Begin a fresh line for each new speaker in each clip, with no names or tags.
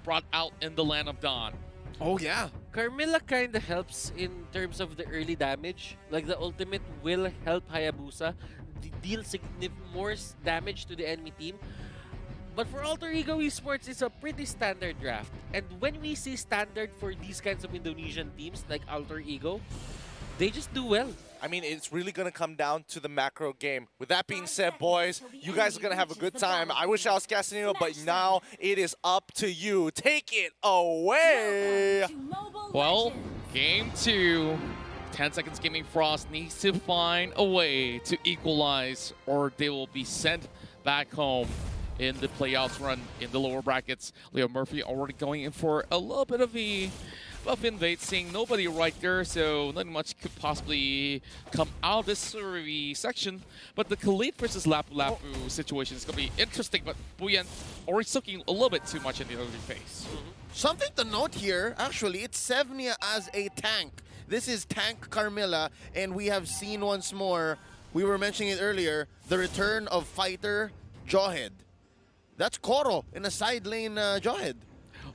brought out in the Land of Dawn.
Oh, yeah.
Carmilla kind of helps in terms of the early damage. Like the ultimate will help Hayabusa deal more damage to the enemy team. But for Alter Ego Esports, it's a pretty standard draft. And when we see standard for these kinds of Indonesian teams like Alter Ego, they just do well.
I mean, it's really going to come down to the macro game. With that being said, boys, you guys are going to have a good time. I wish I was Castanino, but now it is up to you. Take it away.
Well, game 2. 10 Seconds Gaming Frost needs to find a way to equalize, or they will be sent back home in the playoffs run in the lower brackets. Leo Murphy already going in for a little bit of a buff invade, seeing nobody right there, so not much could possibly come out of this survey section. But the Khalid versus Lapu Lapu situation is going to be interesting, but Buyan already soaking a little bit too much in the early phase.
Something to note here, actually, it's Sevnia as a tank. This is tank Carmilla, and we have seen once more, we were mentioning it earlier, the return of fighter Jawhead. That's Koro in a side lane Jawhead.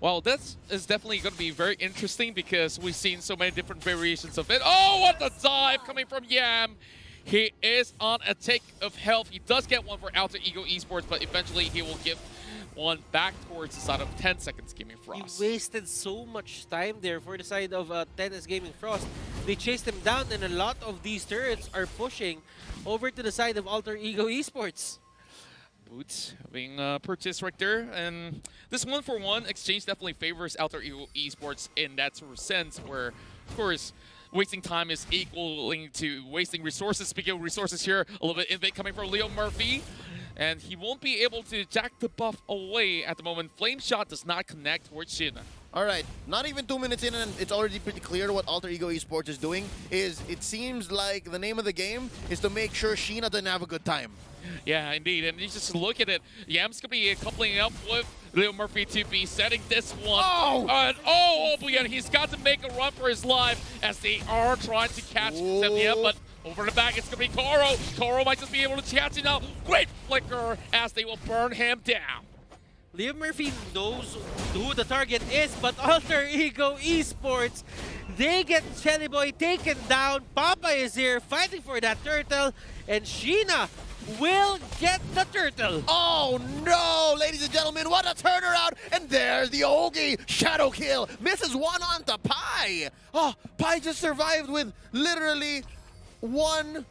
Well, this is definitely going to be very interesting because we've seen so many different variations of it. Oh, what a dive coming from Yam! He is on a take of health. He does get one for Alter Ego Esports, but eventually he will give one back towards the side of 10 Seconds Gaming Frost.
He wasted so much time there for the side of 10S Gaming Frost. They chased him down, and a lot of these turrets are pushing over to the side of Alter Ego Esports.
Boots being purchased right there, and this 1-for-1 exchange definitely favors Alter Ego Esports in that sort of sense, where, of course, wasting time is equaling to wasting resources. Speaking of resources here, a little bit invade coming from Leo Murphy, and he won't be able to jack the buff away at the moment. Flame Shot does not connect towards Shin.
All right, not even 2 minutes in, and it's already pretty clear what Alter Ego Esports is doing. It seems like the name of the game is to make sure Sheena doesn't have a good time.
Yeah, indeed. And you just look at it. Yam's going to be coupling up with Leo Murphy to be setting this one.
Oh!
And oh, yeah, he's got to make a run for his life as they are trying to catch Sevnia, but over the back, it's going to be Koro. Koro might just be able to catch him now. Great flicker as they will burn him down.
Leo Murphy knows who the target is, but Alter Ego Esports, they get Shelly Boy taken down. Papa is here fighting for that turtle, and Sheena will get the turtle.
Oh no, ladies and gentlemen, what a turnaround! And there's the Ogi shadow kill. Misses one onto Pi. Oh, Pi just survived with literally 1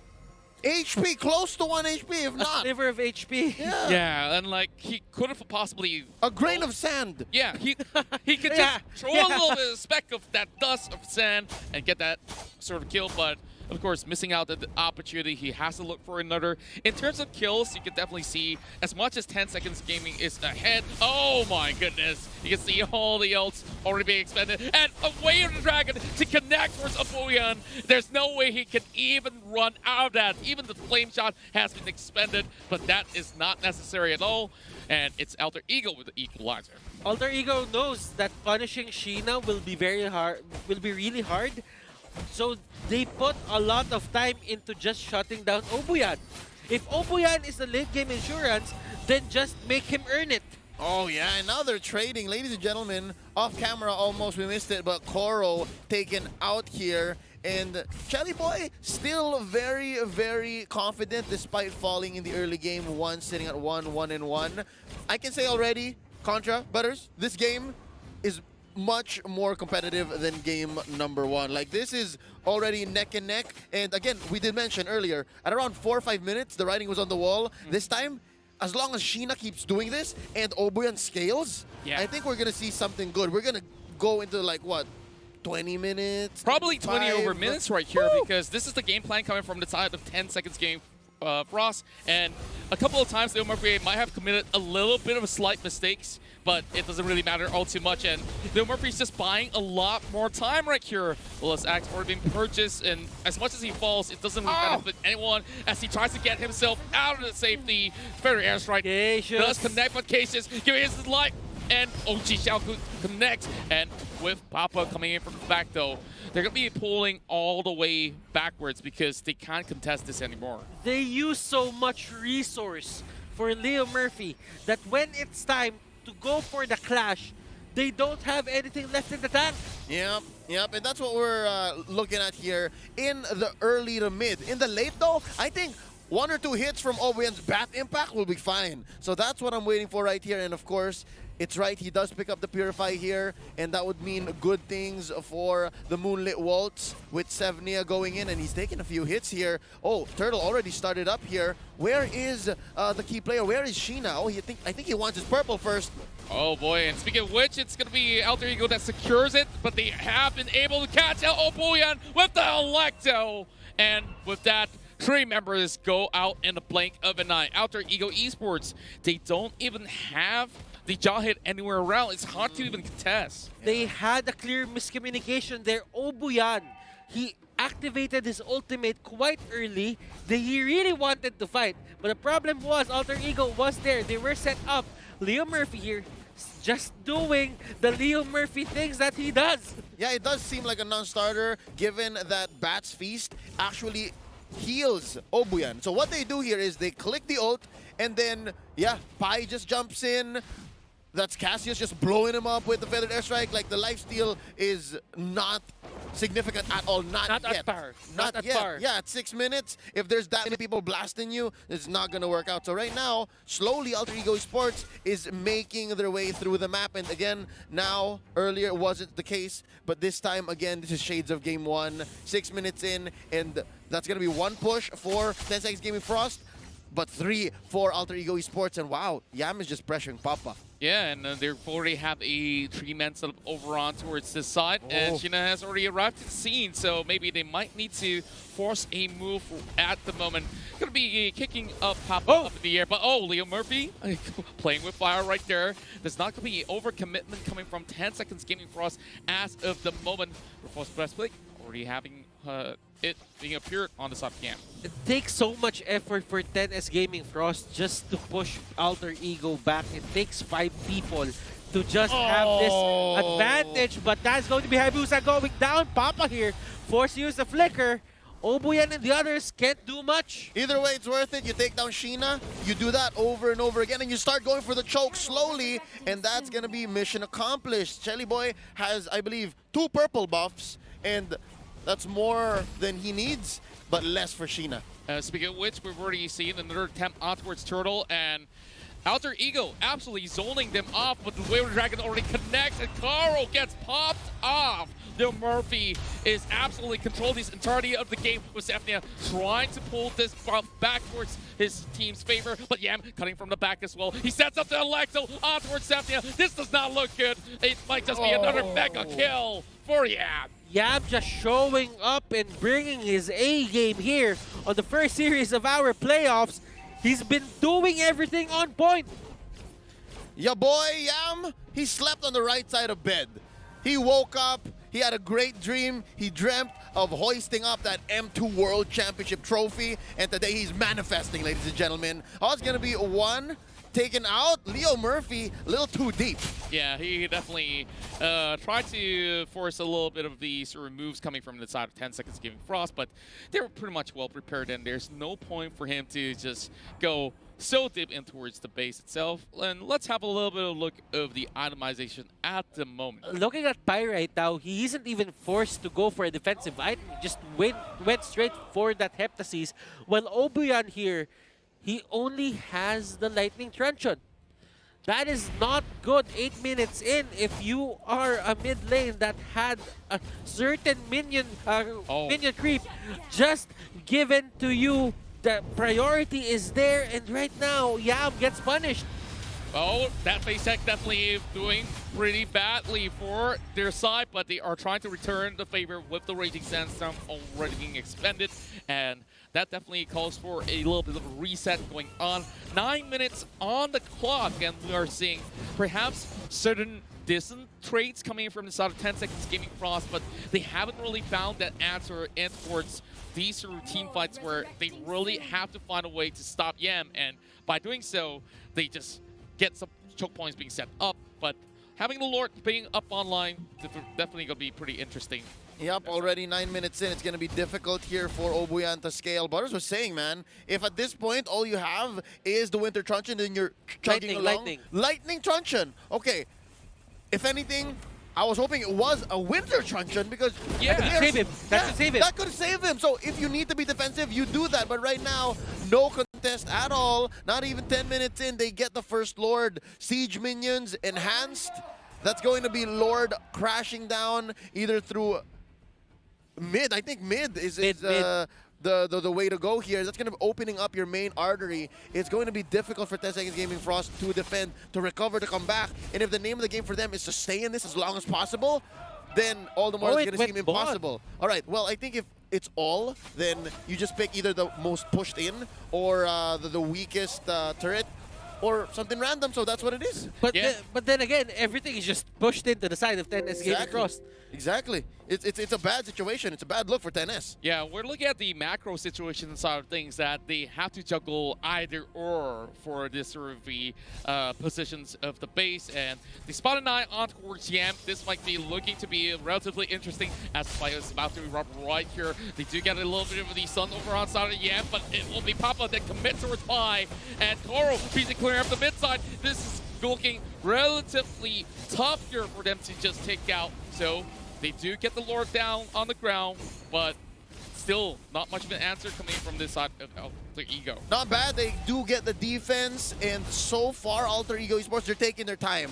HP, close to 1 HP, if
A
not.
sliver of HP.
Yeah.
Yeah, and like he could have possibly
A grain of sand.
Yeah, he could
Yeah,
just throw
yeah.
a little bit of speck of that dust of sand and get that sort of kill, but of course, missing out the opportunity, he has to look for another. In terms of kills, you can definitely see as much as 10 Seconds Gaming is ahead. Oh my goodness. You can see all the ults already being expended. And away on the dragon to connect towards Apoyan. There's no way he can even run out of that. Even the flame shot has been expended, but that is not necessary at all. And it's Alter Ego with the equalizer.
Alter Ego knows that punishing Sheena will be very hard, will be really hard. So they put a lot of time into just shutting down Obuyan. If Obuyan is the late game insurance, then just make him earn it.
Oh yeah, and now they're trading. Ladies and gentlemen, off camera almost we missed it, but Koro taken out here. And Shelly Boy still very, very confident despite falling in the early game. Sitting at 1-1-1. I can say already, Contra, Butters, this game is much more competitive than game number 1. Like, this is already neck and neck. And again, we did mention earlier, at around 4 or 5 minutes, the writing was on the wall. This time, as long as Sheena keeps doing this and Obuyan scales, I think we're going to see something good. We're going to go into, like, what, 20 minutes?
Probably 20 over
5?
minutes right here because this is the game plan coming from the side of 10 Seconds Gaming Frost. And a couple of times, Leo Murphy might have committed a little bit of slight mistakes, but it doesn't really matter all too much. And Leo Murphy's just buying a lot more time right here. Well, his axe already being purchased, and as much as he falls, it doesn't really benefit anyone as he tries to get himself out of the safety. Very airstrike does connect, but Cassius giving his life, and OG Xiao connects. And with Papa coming in from the back, though, they're going to be pulling all the way backwards because they can't contest this anymore.
They use so much resource for Leo Murphy that when it's time to go for the clash, they don't have anything left in the tank.
Yep, and that's what we're looking at here in the early to mid. In the late, though, I think 1 or 2 hits from Obuyan's bat impact will be fine. So that's what I'm waiting for right here. And of course, it's right, he does pick up the Purify here, and that would mean good things for the Moonlit Waltz with Sevnia going in, and he's taking a few hits here. Oh, Turtle already started up here. Where is the key player? Where is Sheena? Oh, I think he wants his purple first.
Oh boy, and speaking of which, it's going to be Alter Ego that secures it, but they have been able to catch out Obuyan with the Electo. And with that, 3 members go out in the blink of an eye. Alter Ego Esports, they don't even have the jaw hit anywhere around. It's hard to even contest.
They had a clear miscommunication there. Obuyan, he activated his ultimate quite early. He really wanted to fight, but the problem was Alter Ego was there. They were set up. Leo Murphy here, just doing the Leo Murphy things that he does.
Yeah, it does seem like a non-starter, given that Bat's Feast actually heals Obuyan. So what they do here is they click the ult, and then, yeah, Pai just jumps in. That's Cassius just blowing him up with the Feathered Airstrike. Like, the lifesteal is not significant at all. Not yet.
At par.
Not
at
yet.
par.
Yeah, at 6 minutes, if there's that many people blasting you, it's not going to work out. So right now, slowly, Alter Ego Sports is making their way through the map. And again, now, earlier it wasn't the case. But this time, again, this is shades of Game 1. 6 minutes in, and that's going to be 1 push for 10 Seconds Gaming Frost, but 3 for Alter Ego Esports. And wow, Yam is just pressuring Papa.
Yeah, and they already have a 3-man setup over on towards this side, and Sheena has already arrived at the scene, so maybe they might need to force a move at the moment. Gonna be kicking up Papa up in the air, but Leo Murphy playing with fire right there. There's not gonna be overcommitment coming from 10 Seconds Gaming Frost as of the moment. Reverse breastplate already having it being appeared on the sub cam.
It takes so much effort for 10S Gaming Frost just to push Alter Ego back. It takes 5 people to just have this advantage, but that's going to be Hayabusa going down. Papa here forced to use the flicker. Obuyan and the others can't do much.
Either way, it's worth it. You take down Sheena, you do that over and over again, and you start going for the choke slowly, and that's going to be mission accomplished. Shelly Boy has, I believe, 2 purple buffs, and that's more than he needs, but less for Sheena.
Speaking of which, we've already seen another attempt out towards Turtle, and Alter Ego absolutely zoning them off, but the Wayward Dragon already connects, and Carl gets popped off. Leo Murphy is absolutely controlling the entirety of the game with Sevnia trying to pull this back towards his team's favor, but Yam cutting from the back as well. He sets up the Electo on towards Sevnia. This does not look good. It might just be another mega kill for Yam.
Yam just showing up and bringing his A game here on the first series of our playoffs. He's been doing everything on point.
Ya boy Yam, he slept on the right side of bed. He woke up, he had a great dream. He dreamt of hoisting up that M2 World Championship trophy, and today he's manifesting, ladies and gentlemen. Oh, it's gonna be 1 taken out. Leo Murphy, a little too deep.
Yeah, he definitely tried to force a little bit of the sort of moves coming from the side of 10 Seconds Gaming Frost, but they were pretty much well prepared, and there's no point for him to just go so deep in towards the base itself. And let's have a little bit of a look of the itemization at the moment.
Looking at Pai right now, he isn't even forced to go for a defensive item. He just went straight for that Heptasis. While Obuyan here, he only has the Lightning Truncheon. That is not good 8 minutes in if you are a mid lane that had a certain minion creep just given to you. The priority is there, and right now, Yam gets punished.
Oh, that face tech definitely doing pretty badly for their side, but they are trying to return the favor with the Raging Sandstorm already being expended, and that definitely calls for a little bit of a reset going on. 9 minutes on the clock, and we are seeing perhaps certain decent trades coming from the side of 10 Seconds Gaming Frost, but they haven't really found that answer in towards these sort of team fights where they really have to find a way to stop Yam, and by doing so, they just get some choke points being set up. But having the Lord being up online, definitely going to be pretty interesting.
Yep, already 9 minutes in. It's going to be difficult here for Obuyan to scale. Butters was saying, man, if at this point all you have is the Winter Truncheon, then you're chugging along.
Lightning.
Lightning Truncheon. Okay. if anything, I was hoping it was a winter truncheon because
Yeah.
Save him. That should save him.
That could save him. So if you need to be defensive, you do that. But right now, no contest at all. Not even 10 minutes in, they get the first Lord. Siege minions enhanced. That's going to be Lord crashing down either through mid. I think mid is the way to go here. That's going to be opening up your main artery. It's going to be difficult for 10 Seconds Gaming Frost to defend, to recover, to come back. And if the name of the game for them is to stay in this as long as possible, then all the more it's going to seem impossible. All right, well, I think if it's all, then you just pick either the most pushed in or the weakest turret or something random, so that's what it is.
But
Yeah.
but then again, everything is just pushed into the side of 10S Gaming Frost.
Exactly. It's a bad situation. It's a bad look for 10S.
Yeah, we're looking at the macro situation side of things that they have to juggle either or for this sort of the positions of the base. And the spot and eye on towards Yam. This might be looking to be relatively interesting as the fight is about to erupt right here. They do get a little bit of the sun over on side of Yam, but it will be Papa that commits towards Pi. And Koro busy clearing up the mid side. This is looking relatively tough here for them to just take out. So they do get the Lord down on the ground, but still not much of an answer coming from this side of Alter Ego.
Not bad. They do get the defense, and so far, Alter Ego Esports, they're taking their time.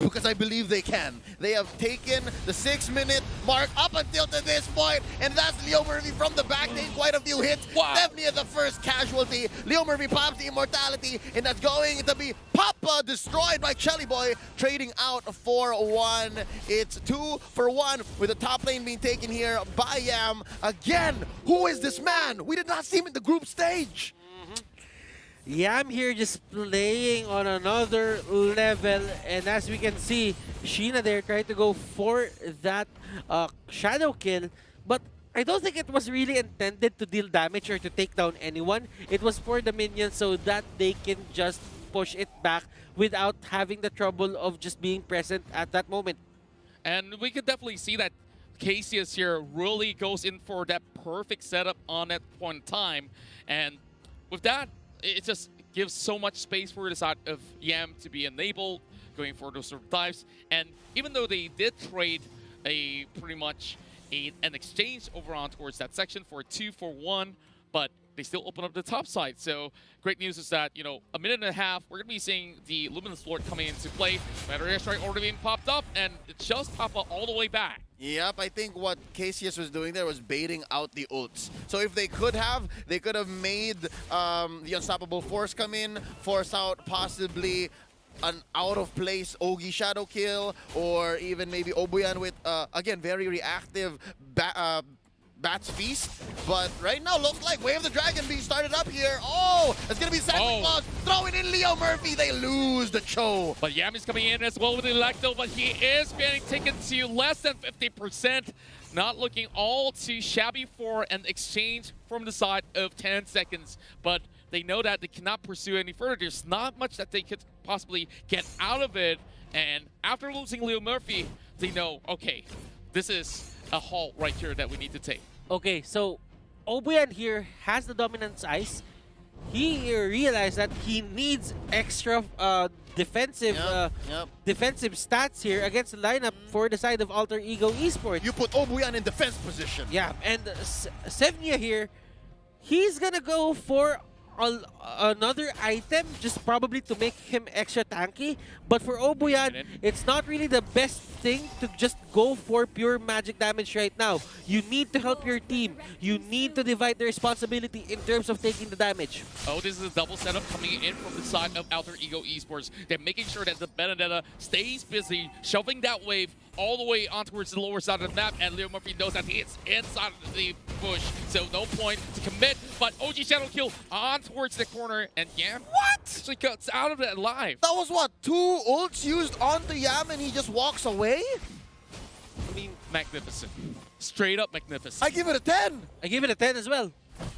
Because I believe they can. They have taken the 6-minute mark up until to this point, and that's Leo Murphy from the back. Taking quite a few hits.
Wow.
Definitely the first casualty. Leo Murphy pops the immortality, and that's going to be Papa destroyed by Chelly Boy, trading out for 1. It's 2 for 1 with the top lane being taken here by Yam. Again, who is this man? We did not see him in the group stage.
Yeah, I'm here just playing on another level, and as we can see, Sheena there tried to go for that shadow kill, but I don't think it was really intended to deal damage or to take down anyone. It was for the minions so that they can just push it back without having the trouble of just being present at that moment.
And we could definitely see that Cassius here really goes in for that perfect setup on that point in time. And with that, it just gives so much space for the side of Yam to be enabled, going for those sort of dives. And even though they did trade a pretty much an exchange over on towards that section for a 2-for-1, but they still open up the top side. So great news is that, you know, a minute and a half, we're going to be seeing the Luminous Lord coming into play. Battery airstrike already being popped up, and it's just Papa all the way back.
Yep, I think what Cassius was doing there was baiting out the ults. So if they could have made the Unstoppable Force come in, force out possibly an out-of-place Ogi Shadow kill, or even maybe Obuyan with, again, very reactive Bat's Feast. But right now, looks like Way of the Dragon being started up here. Oh, it's going to be Santa Claus throwing in Leo Murphy. They lose the Cho.
But Yam is coming in as well with Electo, but he is getting taken to less than 50%. Not looking all too shabby for an exchange from the side of 10 seconds. But they know that they cannot pursue any further. There's not much that they could possibly get out of it. And after losing Leo Murphy, they know, okay, this is a halt right here that we need to take.
Okay, so Obuyan here has the Dominance Ice. He realized that he needs extra defensive defensive stats here against the lineup for the side of Alter Ego Esports.
You put Obuyan in defense position.
Yeah, and Sevnia here, he's gonna go for another item, just probably to make him extra tanky. But for Obuyan, it's not really the best thing to just go for pure magic damage right now. You need to help your team. You need to divide the responsibility in terms of taking the damage.
Oh, this is a double setup coming in from the side of Alter Ego Esports. They're making sure that the Benedetta stays busy, shoving that wave all the way on towards the lower side of the map, and Leo Murphy knows that it's inside of the bush, so no point to commit. But OG Shadow kill on towards the corner, and Yam actually cuts out of it alive.
That was what, 2 ults used onto Yam and he just walks away?
I mean, magnificent. Straight up magnificent.
I give it a 10.
I give it a 10 as well.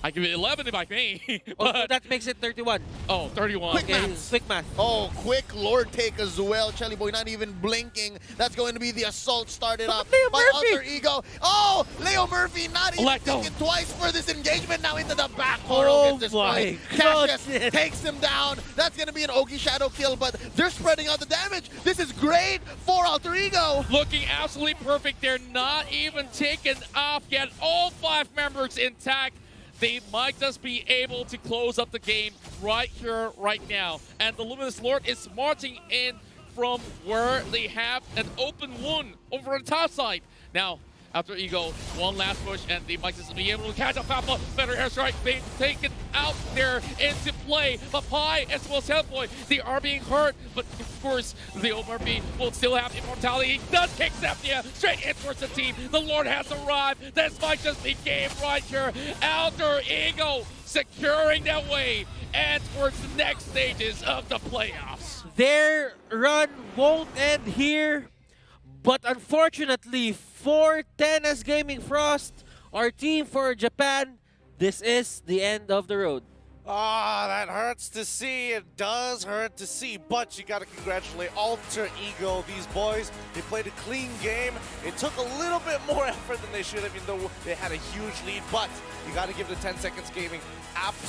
I give it 11 if I may.
Oh,
But,
that makes it 31.
oh, 31.
Quick
Okay,
maths.
quick math.
Oh, quick Lord take as well. Chelly Boy not even blinking. That's going to be the assault started up
Leo
by
Murphy.
Alter Ego. Oh, Leo Murphy not even
Let go.
thinking twice for this engagement. Now into the back.
Oh
Koro gets
my
destroyed. Cassius
goodness.
takes him down. That's going to be an Ogi Shadow kill, but they're spreading out the damage. This is great for Alter Ego.
Looking absolutely perfect. They're not even taken off yet. All 5 members intact. They might just be able to close up the game right here, right now. And the Luminous Lord is marching in from where they have an open wound over on the top side. Now, after Ego, one last push, and they might just be able to catch up Papa. Better airstrike. They've taken out there into play. But Pi as well as Hellboy, they are being hurt. But of course, Leo Murphy will still have immortality. He does kick Zephia straight in towards the team. The Lord has arrived. This might just be game right here. Alter Ego securing their way and towards the next stages of the playoffs.
Their run won't end here, but unfortunately for Tennis Gaming Frost, our team for Japan, this is the end of the road.
Ah, that hurts to see. It does hurt to see, but you got to congratulate Alter Ego. These boys, they played a clean game. It took a little bit more effort than they should have, even though they had a huge lead, but you got to give the 10 Seconds Gaming absolute